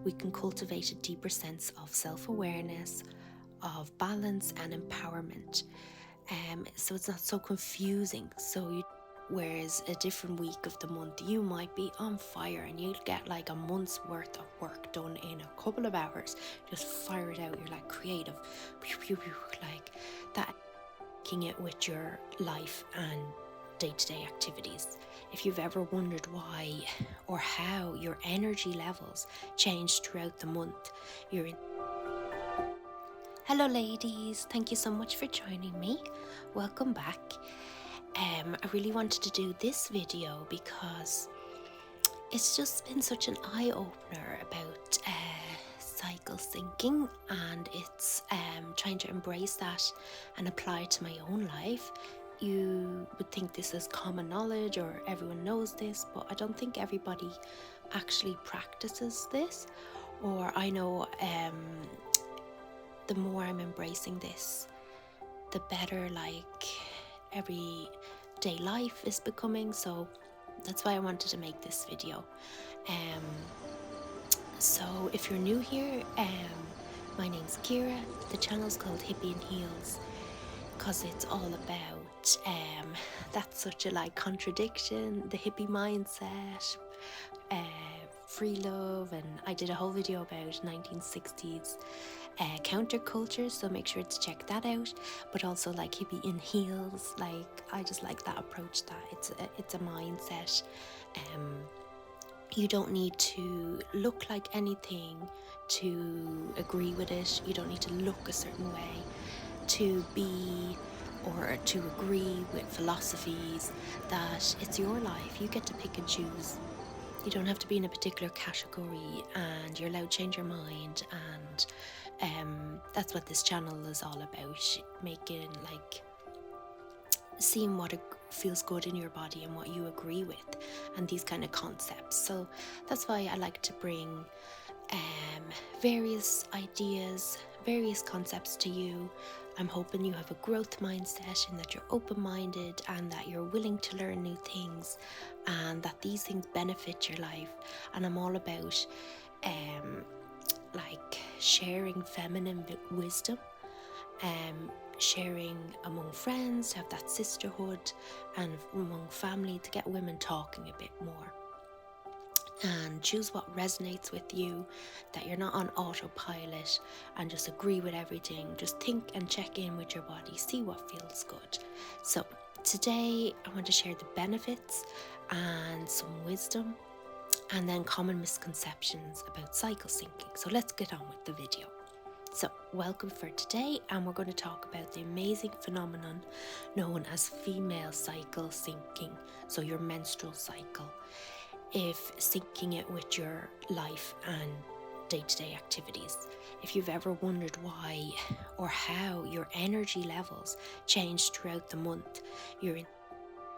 we can cultivate a deeper sense of self-awareness, of balance and empowerment. So it's not so confusing. Whereas a different week of the month, you might be on fire and you'll get like a month's worth of work done in a couple of hours. Just fire it out. You're like creative, pew, pew, pew, like that. Making it with your life and day-to-day activities. If you've ever wondered why or how your energy levels change throughout the month, you're in. Hello ladies, thank you so much for joining me. Welcome back. I really wanted to do this video because it's just been such an eye-opener about cycle syncing, and it's trying to embrace that and apply it to my own life. You would think this is common knowledge or everyone knows this, but I don't think everybody actually practices this. Or I know the more I'm embracing this, the better like everyday life is becoming. So that's why I wanted to make this video. So if you're new here, my name's Kira. The channel's called Hippie and Heels because it's all about that's such a like contradiction, the hippie mindset, free love, and I did a whole video about 1960s counterculture, so make sure to check that out. But also like hippie in heels, like I just like that approach, that it's a mindset. You don't need to look like anything to agree with it. You don't need to look a certain way to be or to agree with philosophies. That it's your life. You get to pick and choose. You don't have to be in a particular category, and you're allowed to change your mind. And that's what this channel is all about, making like seeing what feels good in your body and what you agree with, and these kind of concepts. So that's why I like to bring various ideas, various concepts to you. I'm hoping you have a growth mindset and that you're open-minded and that you're willing to learn new things and that these things benefit your life. And I'm all about like sharing feminine wisdom, sharing among friends, to have that sisterhood, and among family, to get women talking a bit more. And choose what resonates with you, that you're not on autopilot and just agree with everything. Just think and check in with your body, see what feels good. So today I want to share the benefits and some wisdom, and then common misconceptions about cycle syncing. So let's get on with the video. So welcome for today, and we're going to talk about the amazing phenomenon known as female cycle syncing, so your menstrual cycle. If syncing it with your life and day-to-day activities. If you've ever wondered why or how your energy levels change throughout the month, you're in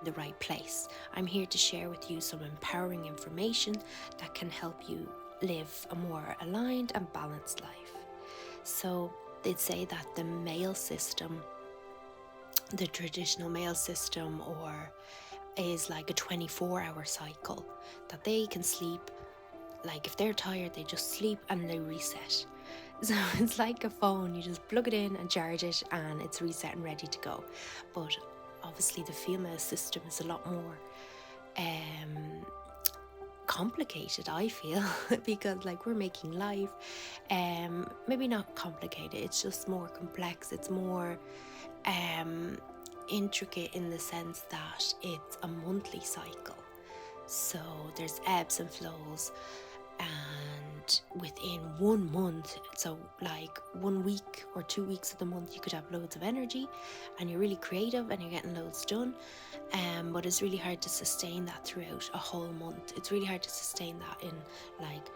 the right place. I'm here to share with you some empowering information that can help you live a more aligned and balanced life. So they'd say that the male system, the traditional male system, is like a 24-hour cycle, that they can sleep, like if they're tired they just sleep and they reset. So it's like a phone, you just plug it in and charge it and it's reset and ready to go. But obviously the female system is a lot more complicated, I feel, because like we're making life maybe not complicated, it's just more complex. It's more intricate in the sense that it's a monthly cycle, so there's ebbs and flows, and within 1 month, so like 1 week or 2 weeks of the month, you could have loads of energy and you're really creative and you're getting loads done, but it's really hard to sustain that throughout a whole month. It's really hard to sustain that in like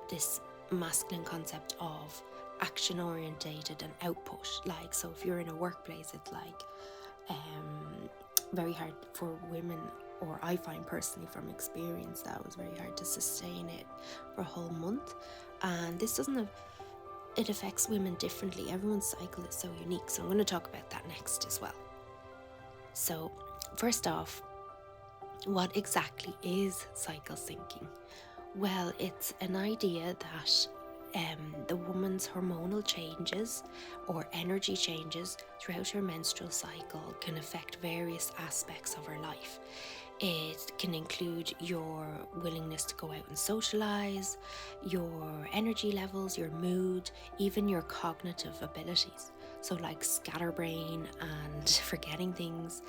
this masculine concept of action orientated and output. Like, so if you're in a workplace, it's like very hard for women, or I find personally from experience that it was very hard to sustain it for a whole month. And this it affects women differently. Everyone's cycle is so unique, so I'm going to talk about that next as well. So first off, what exactly is cycle syncing? Well, it's an idea that the woman's hormonal changes or energy changes throughout her menstrual cycle can affect various aspects of her life. It can include your willingness to go out and socialize, your energy levels, your mood, even your cognitive abilities. So, like scatterbrain and forgetting things,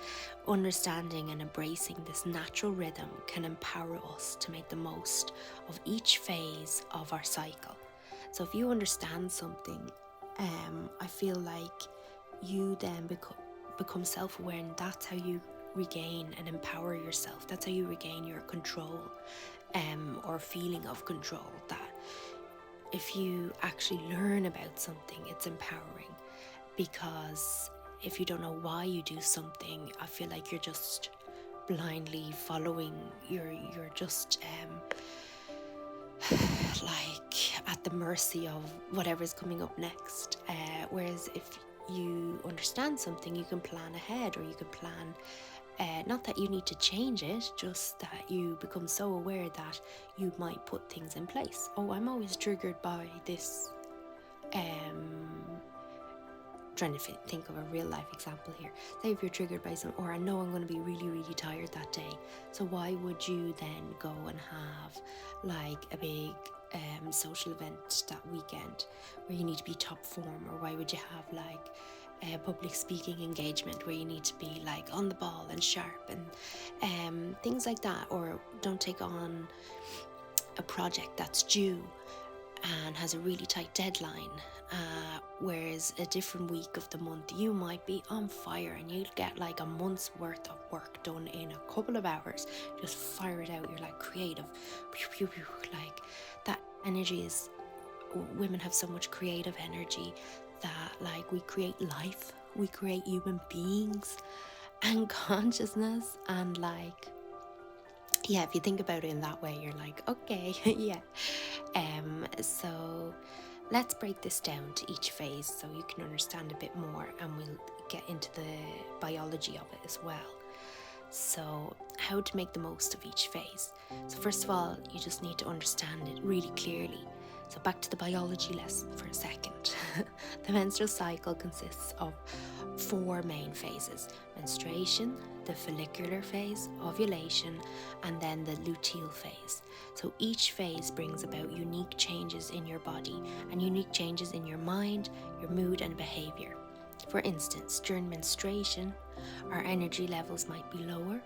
understanding and embracing this natural rhythm can empower us to make the most of each phase of our cycle. So, if you understand something, I feel like you then become self-aware, and that's how you regain and empower yourself. That's how you regain your control, or feeling of control. That if you actually learn about something, it's empowering, because if you don't know why you do something, I feel like you're just blindly following. You're just like at the mercy of whatever's coming up next. Whereas if you understand something, you can plan ahead, or you can plan. Not that you need to change it, just that you become so aware that you might put things in place. Oh, I'm always triggered by this. Trying to think of a real life example here. Say if you're triggered by something, or I know I'm going to be really, really tired that day. So why would you then go and have like a big social event that weekend where you need to be top form? Or why would you have like a public speaking engagement where you need to be like on the ball and sharp, and things like that? Or don't take on a project that's due and has a really tight deadline, whereas a different week of the month you might be on fire and you'll get like a month's worth of work done in a couple of hours. Just fire it out. You're like creative, pew, pew, pew. Like that energy is, women have so much creative energy that like we create life, we create human beings and consciousness, and like, yeah, if you think about it in that way, you're like, okay, yeah. So let's break this down to each phase so you can understand a bit more, and we'll get into the biology of it as well. So how to make the most of each phase. So first of all, you just need to understand it really clearly. So back to the biology lesson for a second. The menstrual cycle consists of 4 main phases: menstruation, the follicular phase, ovulation, and then the luteal phase. So each phase brings about unique changes in your body and unique changes in your mind, your mood, and behavior. For instance, during menstruation, our energy levels might be lower,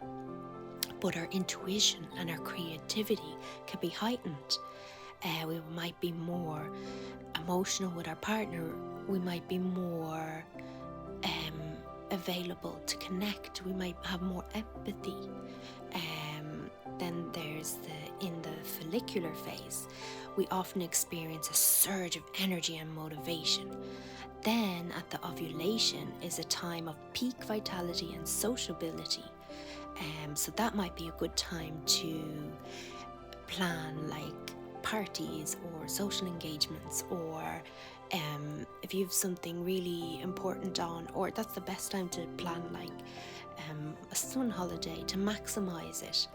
but our intuition and our creativity can be heightened. We might be more emotional with our partner. We might be more available to connect. We might have more empathy. Then there's in the follicular phase, we often experience a surge of energy and motivation. Then at the ovulation is a time of peak vitality and sociability. So that might be a good time to plan like parties or social engagements, or if you have something really important on, or that's the best time to plan like a sun holiday to maximize it.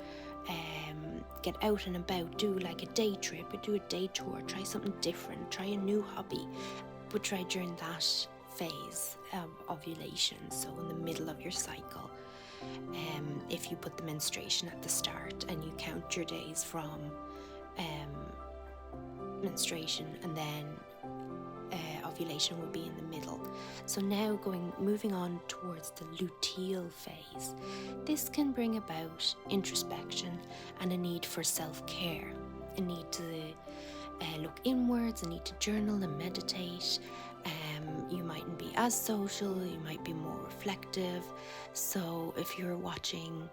Get out and about, do like a day trip, do a day tour, try something different, try a new hobby, but try during that phase of ovulation, so in the middle of your cycle. If you put the menstruation at the start and you count your days from menstruation, and then ovulation will be in the middle. So now moving on towards the luteal phase. This can bring about introspection and a need for self-care, a need to look inwards, a need to journal and meditate. You mightn't be as social, you might be more reflective. So if you're watching,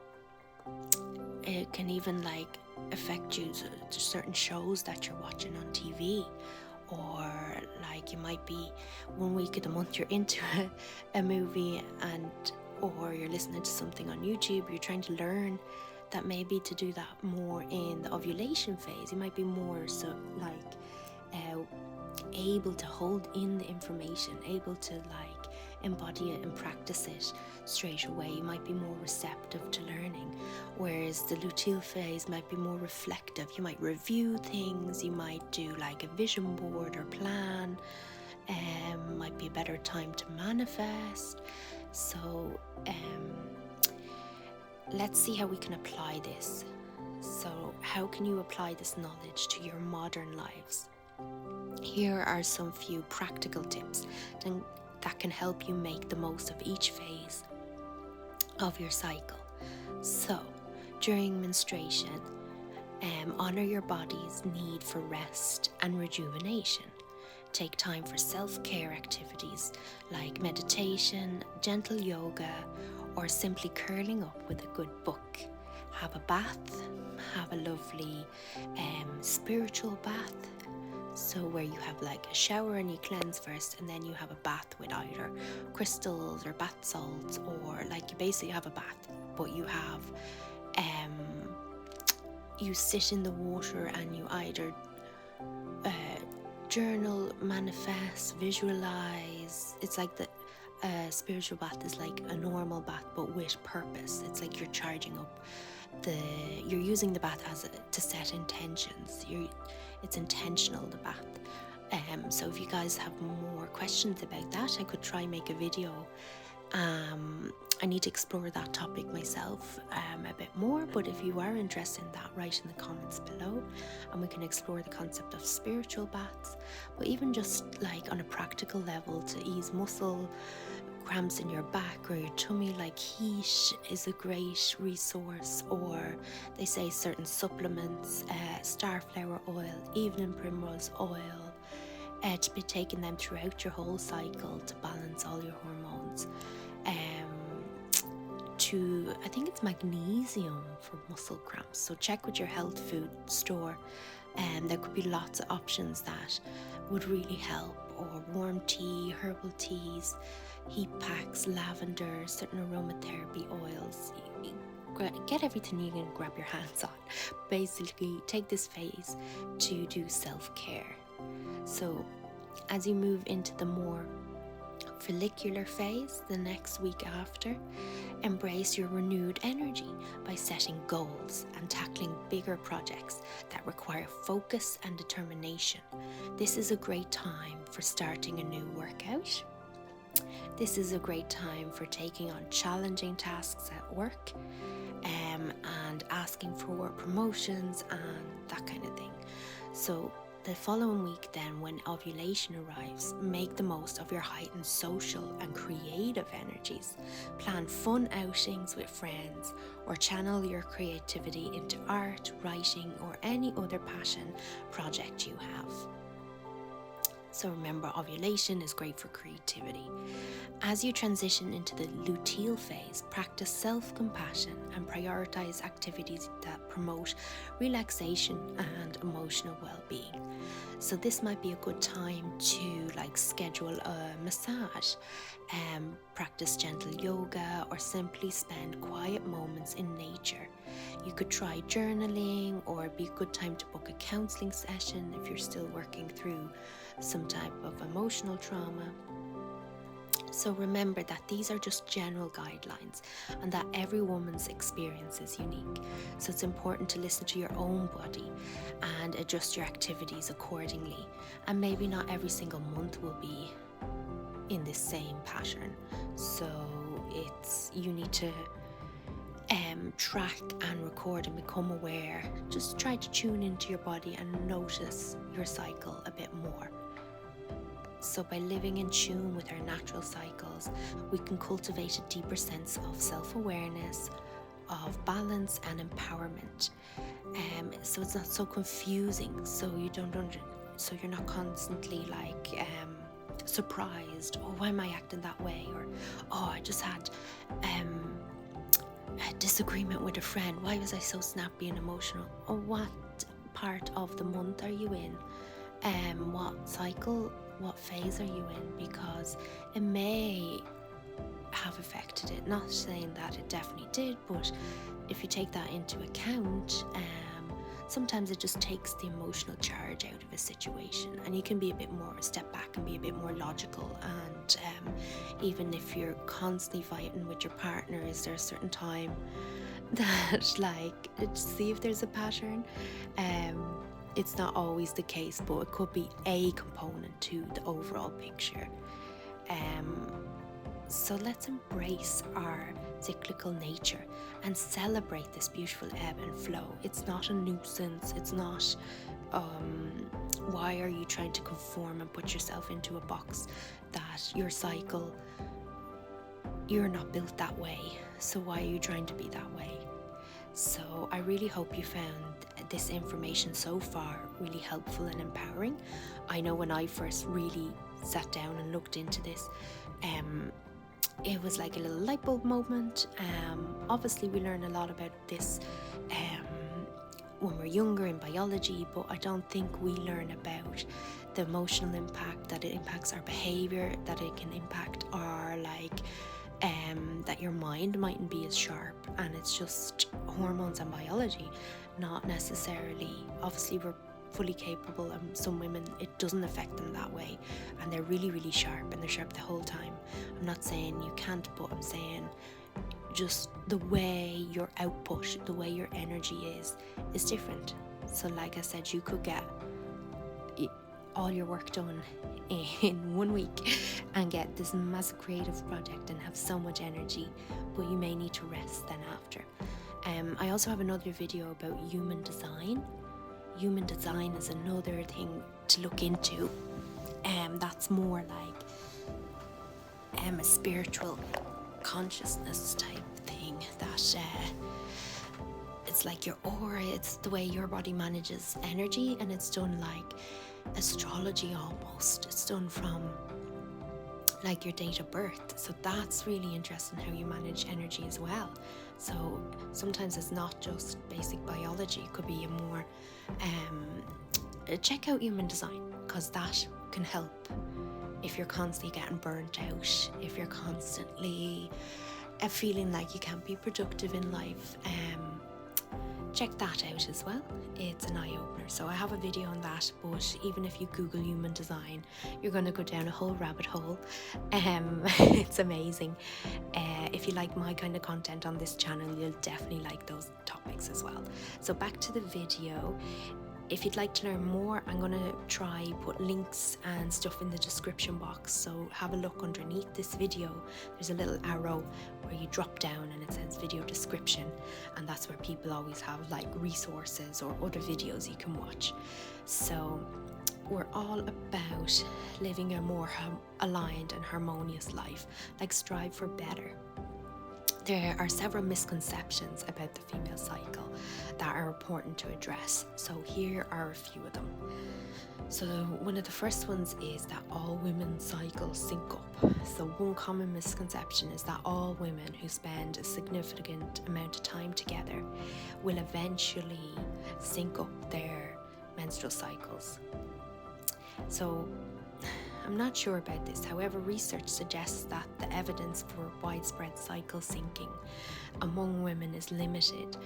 it can even like affect you to certain shows that you're watching on TV, or like you might be 1 week of the month you're into a movie, or you're listening to something on YouTube, you're trying to learn that maybe to do that more in the ovulation phase. You might be more so like able to hold in the information, able to like embody it and practice it straight away, you might be more receptive to learning. Whereas the luteal phase might be more reflective. You might review things, you might do like a vision board or plan, might be a better time to manifest. So let's see how we can apply this. So how can you apply this knowledge to your modern lives? Here are some few practical tips that can help you make the most of each phase of your cycle. So during menstruation, honor your body's need for rest and rejuvenation. Take time for self-care activities like meditation, gentle yoga, or simply curling up with a good book. Have a bath, have a lovely spiritual bath. So where you have like a shower and you cleanse first, and then you have a bath with either crystals or bath salts, or like you basically have a bath, but you have you sit in the water and you either journal, manifest, visualize. It's like the spiritual bath is like a normal bath but with purpose. It's like you're charging up you're using the bath to set intentions. It's intentional, the bath. So if you guys have more questions about that, I could try make a video. I need to explore that topic myself a bit more, but if you are interested in that, write in the comments below and we can explore the concept of spiritual baths. But even just like on a practical level to ease muscle cramps in your back or your tummy, like heat is a great resource, or they say certain supplements, starflower oil, evening primrose oil, to be taking them throughout your whole cycle to balance all your hormones. I think it's magnesium for muscle cramps, so check with your health food store. There could be lots of options that would really help, or warm tea, herbal teas, heat packs, lavender, certain aromatherapy oils. Get everything you can grab your hands on. Basically, take this phase to do self-care. So as you move into the more follicular phase, the next week after, embrace your renewed energy by setting goals and tackling bigger projects that require focus and determination. This is a great time for starting a new workout. This is a great time for taking on challenging tasks at work, and asking for promotions and that kind of thing. So the following week then, when ovulation arrives, make the most of your heightened social and creative energies. Plan fun outings with friends, or channel your creativity into art, writing, or any other passion project you have. So remember, ovulation is great for creativity. As you transition into the luteal phase, practice self-compassion and prioritize activities that promote relaxation and emotional well-being. So this might be a good time to like schedule a massage, practice gentle yoga, or simply spend quiet moments in nature. You could try journaling, or it'd be a good time to book a counseling session if you're still working through some type of emotional trauma. So remember that these are just general guidelines and that every woman's experience is unique. So it's important to listen to your own body and adjust your activities accordingly. And maybe not every single month will be in this same pattern. So you need to track and record and become aware. Just try to tune into your body and notice your cycle a bit more. So by living in tune with our natural cycles, we can cultivate a deeper sense of self-awareness, of balance and empowerment. So it's not so confusing. So you're not constantly like surprised. Oh, why am I acting that way? Or I just had a disagreement with a friend. Why was I so snappy and emotional? Or what part of the month are you in? What cycle? What phase are you in? Because it may have affected it. Not saying that it definitely did, but if you take that into account, sometimes it just takes the emotional charge out of a situation, and you can be a bit more step back and be a bit more logical. And even if you're constantly fighting with your partner, is there a certain time that like see if there's a pattern? It's not always the case, but it could be a component to the overall picture. So let's embrace our cyclical nature and celebrate this beautiful ebb and flow. It's not a nuisance. It's not why are you trying to conform and put yourself into a box that your cycle, you're not built that way, so why are you trying to be that way? So I really hope you found this information so far really helpful and empowering. I know when I first really sat down and looked into this, it was like a little light bulb moment. Obviously we learn a lot about this when we're younger in biology, but I don't think we learn about the emotional impact, that it impacts our behavior, that it can impact our that your mind mightn't be as sharp, and it's just hormones and biology, not necessarily, obviously we're fully capable, and some women it doesn't affect them that way, and they're really, really sharp, and they're sharp the whole time. I'm not saying you can't, but I'm saying just the way your output, the way your energy is different. So like I said, you could get all your work done in 1 week and get this massive creative project and have so much energy, but you may need to rest then after. I also have another video about human design. Human design is another thing to look into. That's more like a spiritual consciousness type thing, that it's like your aura, it's the way your body manages energy, and it's done like astrology almost. It's done from like your date of birth, so that's really interesting how you manage energy as well. So sometimes it's not just basic biology, it could be a more check out human design, because that can help if you're constantly getting burnt out, if you're constantly feeling like you can't be productive in life. Check that out as well. It's an eye-opener. So I have a video on that, but even if you Google human design, you're going to go down a whole rabbit hole. It's amazing. If you like my kind of content on this channel, you'll definitely like those topics as well. So back to the video. If you'd like to learn more, I'm going to try put links and stuff in the description box, so have a look underneath this video. There's a little arrow where you drop down and it says video description, and that's where people always have like resources or other videos you can watch. So we're all about living a more aligned and harmonious life, like strive for better. There are several misconceptions about the female cycle that are important to address. So here are a few of them. So one of the first ones is that all women's cycles sync up. So one common misconception is that all women who spend a significant amount of time together will eventually sync up their menstrual cycles. So I'm not sure about this. However, research suggests that the evidence for widespread cycle syncing among women is limited.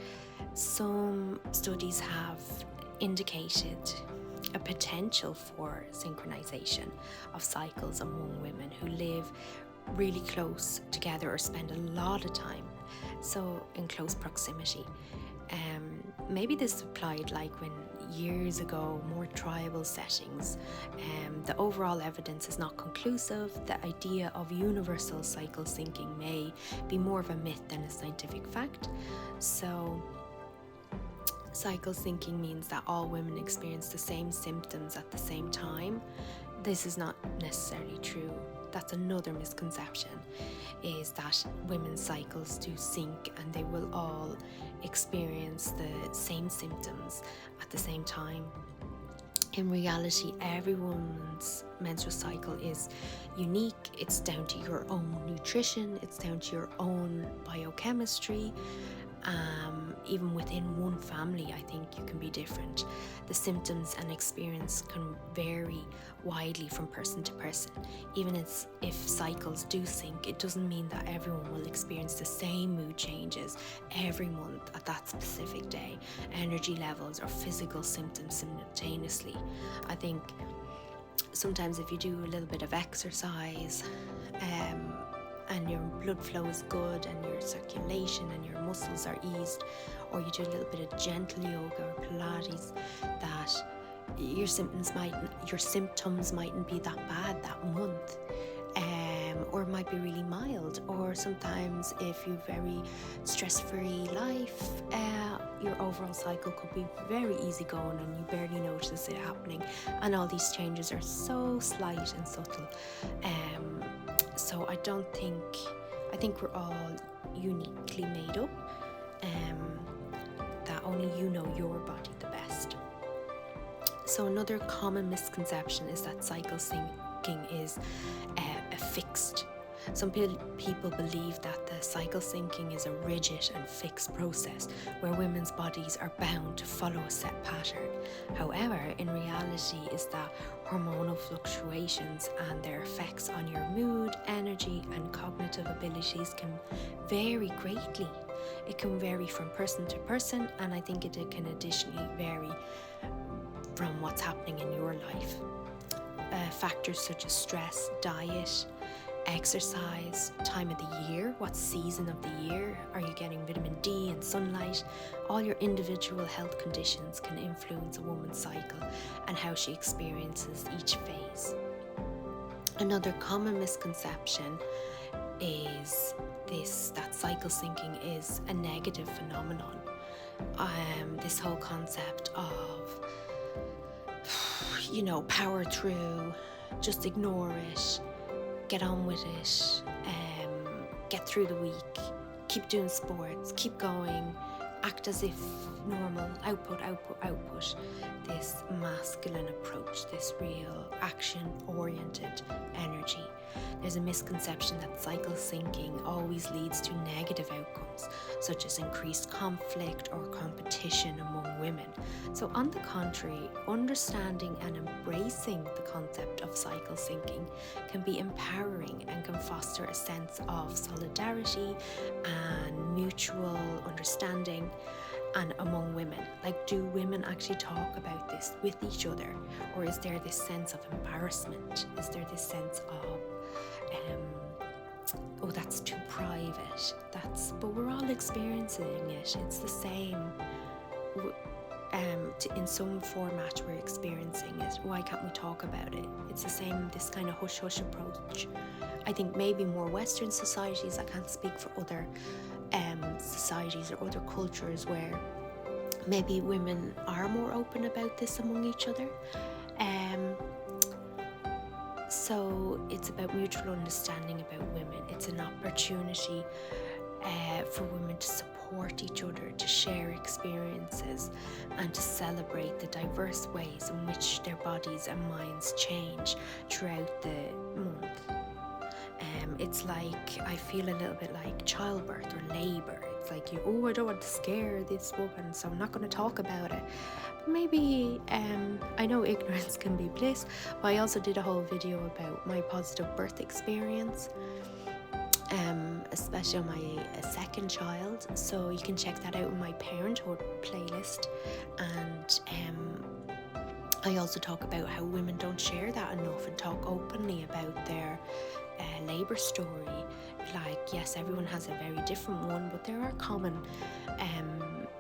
Some studies have indicated a potential for synchronization of cycles among women who live really close together or spend a lot of time in close proximity. Maybe this applied like when years ago, more tribal settings. The overall evidence is not conclusive. The idea of universal cycle syncing may be more of a myth than a scientific fact. So cycle syncing means that all women experience the same symptoms at the same time. This is not necessarily true. That's another misconception, is that women's cycles do sync and they will all experience the same symptoms at the same time. In reality, everyone's menstrual cycle is unique. It's down to your own nutrition, it's down to your own biochemistry. Even within one family, I think you can be different. The symptoms and experience can vary widely from person to person. Even if cycles do sync, it doesn't mean that everyone will experience the same mood changes every month at that specific day, energy levels or physical symptoms simultaneously. I think sometimes if you do a little bit of exercise and your blood flow is good and your circulation and your muscles are eased, or you do a little bit of gentle yoga or Pilates, that your symptoms mightn't be that bad that month, or it might be really mild. Or sometimes if you've very stress-free life, your overall cycle could be very easygoing and you barely notice it happening, and all these changes are so slight and subtle. So I think we're all uniquely made up, that only you know your body the best. So another common misconception is that cycle syncing is a fixed. Some people believe that the cycle syncing is a rigid and fixed process where women's bodies are bound to follow a set pattern. However, in reality is that hormonal fluctuations and their effects on your mood, energy and cognitive abilities can vary greatly. It can vary from person to person, and I think it can additionally vary from what's happening in your life. Factors such as stress, diet, exercise, time of the year, what season of the year, are you getting vitamin D and sunlight? All your individual health conditions can influence a woman's cycle and how she experiences each phase. Another common misconception is that cycle syncing is a negative phenomenon. This whole concept of power through, just ignore it, get on with it, get through the week, keep doing sports, keep going, act as if normal, output. This masculine approach, this real action-oriented energy. There's a misconception that cycle syncing always leads to negative outcomes, such as increased conflict or competition among women. So on the contrary, understanding and embracing the concept of cycle syncing can be empowering and can foster a sense of solidarity and mutual understanding and among women. Like, do women actually talk about this with each other, or is there this sense of embarrassment? Is there this sense of that's too private, but we're all experiencing it, it's the same, in some format we're experiencing it, why can't we talk about it? It's the same, this kind of hush-hush approach. I think maybe more Western societies, I can't speak for other societies or other cultures where maybe women are more open about this among each other. So it's about mutual understanding about women. It's an opportunity for women to support each other, to share experiences, and to celebrate the diverse ways in which their bodies and minds change throughout the month. It's like, I feel a little bit like childbirth or labor. It's like I don't want to scare this woman, so I'm not going to talk about it. Maybe, I know ignorance can be bliss, but I also did a whole video about my positive birth experience, especially on my second child, so you can check that out in my parenthood playlist. And I also talk about how women don't share that enough and talk openly about their labour story. Like, yes, everyone has a very different one, but there are common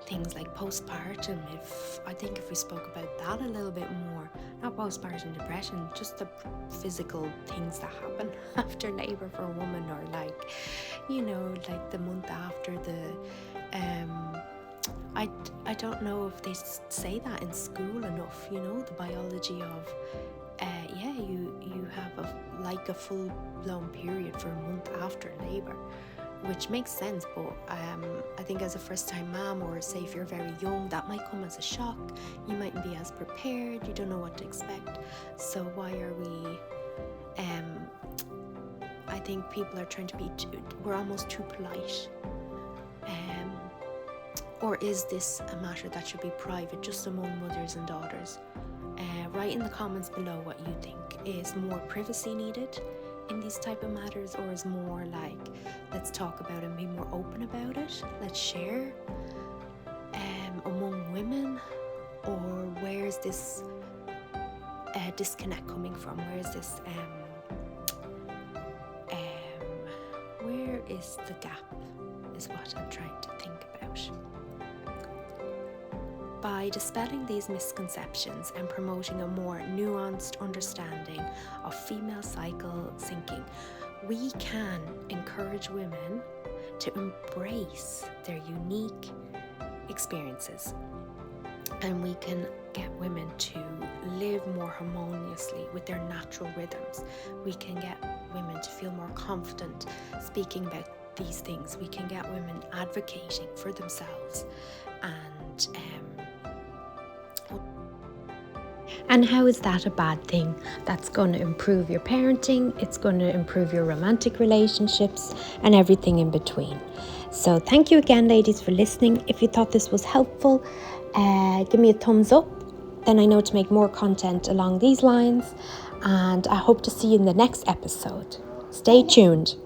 things like postpartum. If we spoke about that a little bit more, not postpartum depression, just the physical things that happen after labour for a woman, or like the month after the I don't know if they say that in school enough, the biology of you have a full-blown period for a month after labour, which makes sense, but I think as a first-time mom, or say if you're very young, that might come as a shock. You mightn't be as prepared, you don't know what to expect. So why are we I think people are trying to we're almost too polite. Or is this a matter that should be private, just among mothers and daughters? write in the comments below what you think. Is more privacy needed in these type of matters, or is more like, let's talk about it and be more open about it, let's share among women? Or where's this disconnect coming from? Where is this where is the gap, is what I'm trying to think about. By dispelling these misconceptions and promoting a more nuanced understanding of female cycle syncing, we can encourage women to embrace their unique experiences, and we can get women to live more harmoniously with their natural rhythms. We can get women to feel more confident speaking about these things. We can get women advocating for themselves, and how is that a bad thing? That's going to improve your parenting, it's going to improve your romantic relationships and everything in between. So thank you again, ladies, for listening. If you thought this was helpful, give me a thumbs up. Then I know to make more content along these lines. And I hope to see you in the next episode. Stay tuned.